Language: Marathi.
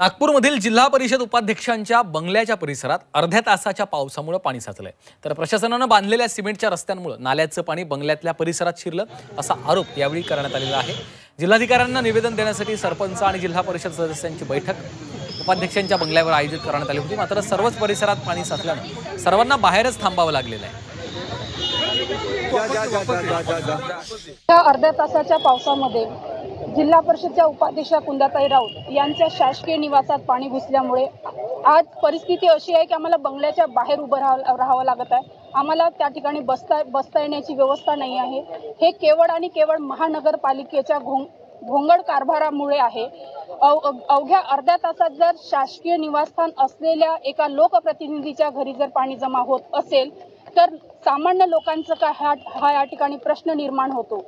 नागपूरमधील जिल्हा परिषद उपाध्यक्षांच्या बंगल्याच्या परिसरात अर्ध्या तासाच्या पावसामुळे पाणी साचलंय। तर प्रशासनाने बांधलेल्या सिमेंटच्या रस्त्यांमुळे नाल्याचं पाणी बंगल्यातल्या परिसरात शिरलं असा आरोप यावेळी करण्यात आलेला आहे। जिल्हाधिकाऱ्यांना निवेदन देण्यासाठी सरपंच आणि जिल्हा परिषद सदस्यांची बैठक उपाध्यक्षांच्या बंगल्यावर आयोजित करण्यात आली होती। मात्र सर्वच परिसरात पाणी साचल्याने सर्वांना बाहेरच थांबावं लागलेलं आहे। अर्ध्या तासाच्या पावसामध्ये जिल्हा परिषदच्या उपाध्यक्षा कुंदाताई राऊत यांच्या शासकीय निवासात पाणी घुसल्यामुळे आज परिस्थिती अशी आहे की आम्हाला बंगल्याच्या बाहेर उभं राहावं लागत आहे। आम्हाला त्या ठिकाणी बसता येण्याची व्यवस्था नाही आहे। हे केवळ आणि केवळ महानगरपालिकेच्या घोंगड कारभारामुळे आहे। अवघ्या अर्ध्या तासात जर शासकीय निवासस्थान असलेल्या एका लोकप्रतिनिधीच्या घरी जर पाणी जमा होत असेल तर सामान्य लोकांचा काय हा या ठिकाणी प्रश्न निर्माण होतो।